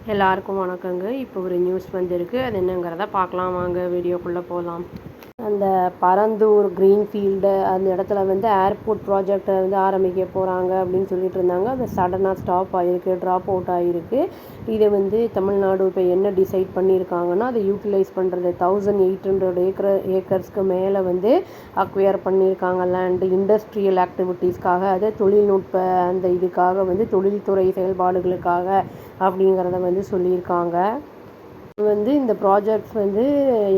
எல்லாருக்கும் வணக்கங்க. இப்போ ஒரு நியூஸ் வந்திருக்கு. அது என்னங்கிறத பார்க்கலாம் வாங்க, வீடியோக்குள்ளே போகலாம். அந்த பரந்தூர் க்ரீன்ஃபீல்டு அந்த இடத்துல வந்து ஏர்போர்ட் ப்ராஜெக்டை வந்து ஆரம்பிக்க போகிறாங்க அப்படின்னு சொல்லிட்டு இருந்தாங்க. அது சடனாக ஸ்டாப் ஆகிருக்கு, ட்ராப் அவுட் ஆகிருக்கு. இதை வந்து தமிழ்நாடு இப்போ என்ன டிசைட் பண்ணியிருக்காங்கன்னா, அதை யூட்டிலைஸ் பண்ணுறது 1800 ஏக்கர்ஸ்க்கு மேலே வந்து அக்வயர் பண்ணியிருக்காங்க லேண்டு இண்டஸ்ட்ரியல் ஆக்டிவிட்டீஸ்க்காக, அது தொழில்நுட்ப அந்த இதுக்காக வந்து தொழில்துறை செயல்பாடுகளுக்காக அப்படிங்கிறத வந்து சொல்லியிருக்காங்க. வந்து இந்த ப்ராஜெக்ட்ஸ் வந்து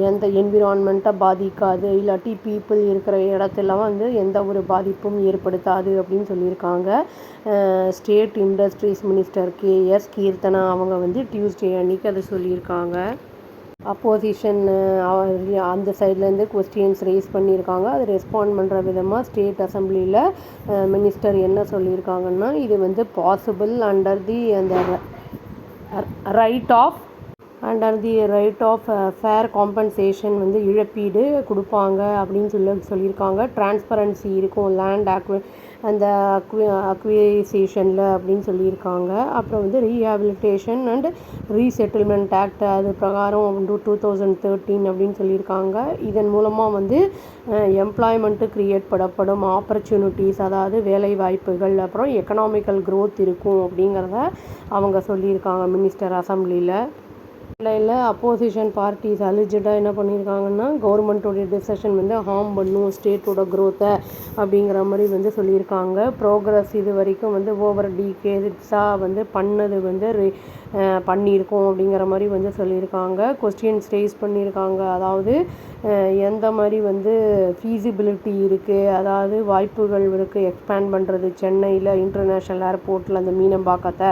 எந்த என்விரான்மெண்ட்டை பாதிக்காது, இல்லாட்டி பீப்புள் இருக்கிற இடத்துல வந்து எந்த ஒரு பாதிப்பும் ஏற்படுத்தாது அப்படின்னு சொல்லியிருக்காங்க. State industries minister KS Keerthana அவங்க வந்து டியூஸ்டே அன்னைக்கு அதை சொல்லியிருக்காங்க. அப்போசிஷன் அந்த சைட்லேருந்து கொஸ்டின்ஸ் ரைஸ் பண்ணியிருக்காங்க. அது ரெஸ்பாண்ட் பண்ணுற விதமாக ஸ்டேட் அசம்பிளியில் மினிஸ்டர் என்ன சொல்லியிருக்காங்கன்னா, இது வந்து பாசிபிள் அண்டர் தி அந்த ரைட் ஆஃப் ஃபேர் காம்பன்சேஷன் வந்து இழப்பீடு கொடுப்பாங்க அப்படின்னு சொல்லியிருக்காங்க. டிரான்ஸ்பரன்சி இருக்கும் லேண்ட் அந்த அக்விசேஷனில் அப்படின்னு சொல்லியிருக்காங்க. அப்புறம் வந்து ரீஹாபிலிட்டேஷன் அண்ட் ரீசெட்டில்மெண்ட் ஆக்ட் அது பிரகாரம் 2013 அப்படின்னு சொல்லியிருக்காங்க. இதன் மூலமாக வந்து எம்ப்ளாய்மெண்ட்டு க்ரியேட் பண்ணப்படும் ஆப்பர்ச்சுனிட்டிஸ், அதாவது வேலை வாய்ப்புகள், அப்புறம் எக்கனாமிக்கல் க்ரோத் இருக்கும் அப்படிங்கிறத அவங்க சொல்லியிருக்காங்க மினிஸ்டர் அசம்பிளியில். இல்லை அப்போசிஷன் பார்ட்டிஸ் அலிஜிடாக என்ன பண்ணியிருக்காங்கன்னா, கவர்மெண்ட்டோடைய டிசிஷன் வந்து ஹார்ம் பண்ணும் ஸ்டேட்டோட க்ரோத்தை அப்படிங்கிற மாதிரி வந்து சொல்லியிருக்காங்க. ப்ரோக்ரஸ் இது வரைக்கும் வந்து ஓவர் டிகேட்ஸாக வந்து பண்ணது வந்து பண்ணியிருக்கோம் அப்படிங்கிற மாதிரி வந்து சொல்லியிருக்காங்க. கொஸ்டின்ஸ் ரைஸ் பண்ணியிருக்காங்க. அதாவது எந்த மாதிரி வந்து ஃபீஸிபிலிட்டி இருக்குது, அதாவது வாய்ப்புகள் இருக்குது எக்ஸ்பேண்ட் பண்ணுறது சென்னையில் இன்டர்நேஷ்னல் ஏர்போர்ட்டில் அந்த மீனம்பாக்கத்தை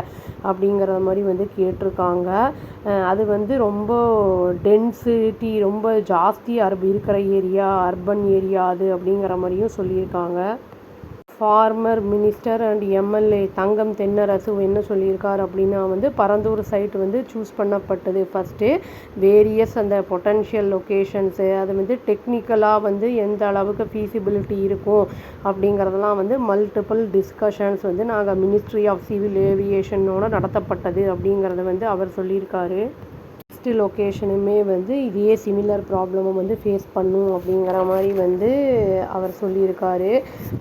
அப்படிங்கிற மாதிரி வந்து கேட்டிருக்காங்க. அது வந்து ரொம்ப டென்சிட்டி ரொம்ப ஜாஸ்தி இருக்கிற ஏரியா, அர்பன் ஏரியா அது அப்படிங்கிற மாதிரியும் சொல்லியிருக்காங்க. Farmer minister and MLA Thangam Thennarasu என்ன சொல்லியிருக்கார் அப்படின்னா வந்து, பரந்தூர் சைட் வந்து சூஸ் பண்ணப்பட்டது ஃபஸ்ட்டு வேரியஸ் அந்த பொட்டன்ஷியல் லொக்கேஷன்ஸு, அது வந்து டெக்னிக்கலாக வந்து எந்த அளவுக்கு ஃபீஸிபிலிட்டி இருக்கும் அப்படிங்கிறதெல்லாம் வந்து மல்டிபிள் டிஸ்கஷன்ஸ் வந்து நாங்கள் மினிஸ்ட்ரி ஆஃப் சிவில் ஏவியேஷனோட நடத்தப்பட்டது அப்படிங்கிறத வந்து அவர் சொல்லியிருக்காரு. நெக்ஸ்ட்டு லொக்கேஷனுமே வந்து இதே சிமிலர் ப்ராப்ளமும் வந்து ஃபேஸ் பண்ணும் அப்படிங்கிற மாதிரி வந்து அவர் சொல்லியிருக்காரு.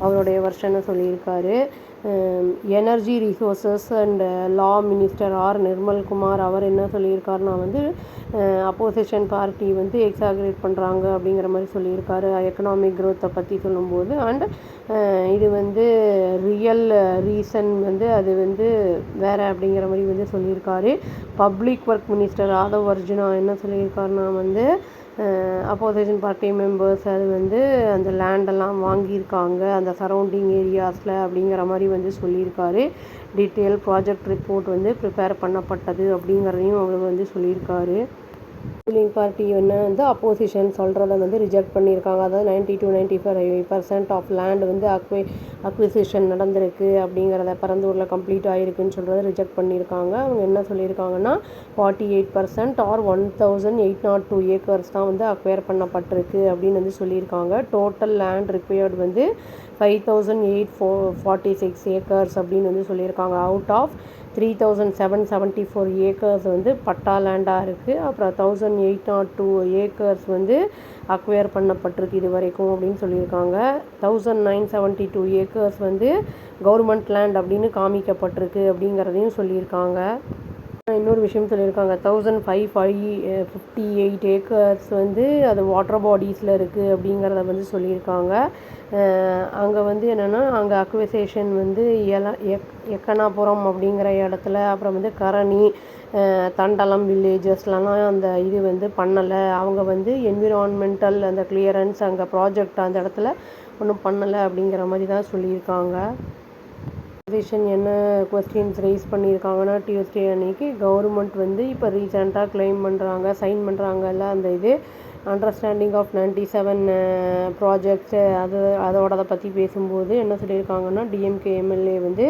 அவருடைய வெர்ஷனை சொல்லியிருக்காரு. Energy resources and law minister Nirmalkumar அவர் என்ன சொல்லியிருக்காருனா வந்து, அப்போசிஷன் பார்ட்டி வந்து எக்ஸாகரேட் பண்ணுறாங்க அப்படிங்கிற மாதிரி சொல்லியிருக்காரு எக்கனாமிக் க்ரோத்தை பற்றி சொல்லும்போது. அண்ட் இது வந்து ரியல் ரீசன் வந்து அது வந்து வேறு அப்படிங்கிற மாதிரி வந்து சொல்லியிருக்காரு. Public work minister Aadhav Arjuna என்ன சொல்லியிருக்காருனா வந்து, அப்போசிஷன் பார்ட்டி மெம்பர்ஸ் அது வந்து அந்த லேண்டெல்லாம் வாங்கியிருக்காங்க அந்த சரௌண்டிங் ஏரியாஸில் அப்படிங்கிற மாதிரி வந்து சொல்லியிருக்காரு. டீட்டெயில் ப்ராஜெக்ட் ரிப்போர்ட் வந்து ப்ரிப்பேர் பண்ணப்பட்டது அப்படிங்கிறதையும் அவர் வந்து சொல்லியிருக்காரு. ரூலிங் பார்ட்டி என்ன வந்து அப்போசிஷன் சொல்கிறத வந்து ரிஜெக்ட் பண்ணியிருக்காங்க. அதாவது 90-95% ஆஃப் லேண்ட் வந்து அக்விசிஷன் நடந்திருக்கு அப்படிங்கிறத பரந்தூரில் கம்ப்ளீட் ஆகிருக்குன்னு சொல்கிறத ரிஜெக்ட் பண்ணியிருக்காங்க. அவங்க என்ன சொல்லியிருக்காங்கன்னா, 48% 1802 ஏக்கர்ஸ் தான் வந்து அக்வயர் பண்ணப்பட்டிருக்கு அப்படின்னு வந்து சொல்லியிருக்காங்க. டோட்டல் லேண்ட் ரிக்வயர்டு வந்து 5846 ஏக்கர்ஸ் அப்படின்னு வந்து சொல்லியிருக்காங்க. அவுட் ஆஃப் 3774 ஏக்கர்ஸ் வந்து பட்டா லேண்டாக இருக்குது. அப்புறம் 1802 ஏக்கர்ஸ் வந்து அக்வயர் பண்ணப்பட்டிருக்கு இது வரைக்கும் அப்படின்னு சொல்லியிருக்காங்க. 1972 ஏக்கர்ஸ் வந்து கவர்மெண்ட் லேண்ட் அப்படின்னு காமிக்கப்பட்டிருக்கு அப்படிங்கிறதையும் சொல்லியிருக்காங்க. இன்னொரு விஷயம் சொல்லியிருக்காங்க, 1558 ஏக்கர்ஸ் வந்து அது வாட்டர் பாடிஸில் இருக்குது அப்படிங்கிறத வந்து சொல்லியிருக்காங்க. அங்கே வந்து என்னென்னா, அங்கே அக்விசேஷன் வந்து எக்கனாபுரம் அப்படிங்கிற இடத்துல, அப்புறம் வந்து கரணி தண்டலம் வில்லேஜஸ்லாம் அந்த இது வந்து பண்ணலை. அவங்க வந்து என்விரான்மெண்டல் அந்த கிளியரன்ஸ் அங்கே ப்ராஜெக்ட் அந்த இடத்துல ஒன்றும் பண்ணலை அப்படிங்கிற மாதிரி தான் சொல்லியிருக்காங்க. அப்போசிஷன் என்ன கொஸ்டின்ஸ் ரைஸ் பண்ணியிருக்காங்கன்னா, டியூஸ்டே அன்னைக்கு கவர்மெண்ட் வந்து இப்போ ரீசெண்டாக கிளைம் பண்ணுறாங்க, சைன் பண்ணுறாங்கல்ல அந்த இது அண்டர்ஸ்டாண்டிங் ஆஃப் 97 ப்ராஜெக்ட்ஸு அதோட பற்றி பேசும்போது என்ன சொல்லியிருக்காங்கன்னா, DMK MLA வந்து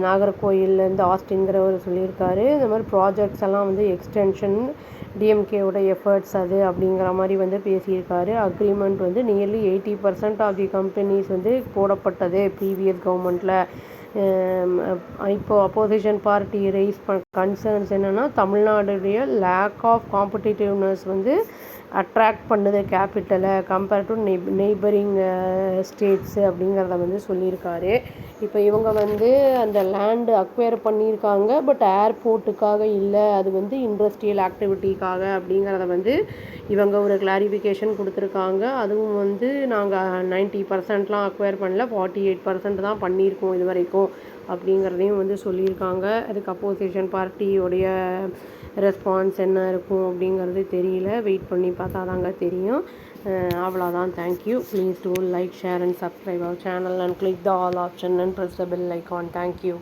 நாகர்கோயிலேருந்து ஆஸ்டின்கிறவர் சொல்லியிருக்காரு. இந்த மாதிரி ப்ராஜெக்ட்ஸ் எல்லாம் வந்து எக்ஸ்டென்ஷன் டிஎம்கேவோட எஃபர்ட்ஸ் அது அப்படிங்கிற மாதிரி வந்து பேசியிருக்காரு. அக்ரிமெண்ட் வந்து நியர்லி 80% ஆஃப் தி கம்பெனிஸ் வந்து போடப்பட்டது ப்ரீவியஸ் கவர்மெண்ட்டில் இப்போ அப்போசிஷன் பார்ட்டி ரைஸ் கன்சர்ன்ஸ் என்னென்னா தமிழ்நாடுடைய லேக் ஆஃப் காம்படிட்டிவ்னஸ் வந்து அட்ராக்ட் பண்ணுது கேபிட்டலை கம்பேர்ட் டு நெய்பரிங் ஸ்டேட்ஸு அப்படிங்கிறத வந்து சொல்லியிருக்காரு. இப்போ இவங்க வந்து அந்த லேண்டு அக்வயர் பண்ணியிருக்காங்க, பட் ஏர்போர்ட்டுக்காக இல்லை, அது வந்து இண்டஸ்ட்ரியல் ஆக்டிவிட்டிக்காக அப்படிங்கிறத வந்து இவங்க ஒரு கிளாரிஃபிகேஷன் கொடுத்துருக்காங்க. அதுவும் வந்து நாங்கள் 90% அக்வயர் பண்ணல, 48% தான் பண்ணியிருக்கோம் இது வரைக்கும் அப்படிங்கிறதையும் வந்து சொல்லியிருக்காங்க. அதுக்கு அப்போசிஷன் பார்ட்டியோடைய ரெஸ்பான்ஸ் என்ன இருக்கும் அப்படிங்கிறது தெரியல, வெயிட் பண்ணி பார்த்தா தாங்க தெரியும். அவ்வளோதான். Thank you. Please do like, share and subscribe our channel and click the all option and press the bell icon. Thank you.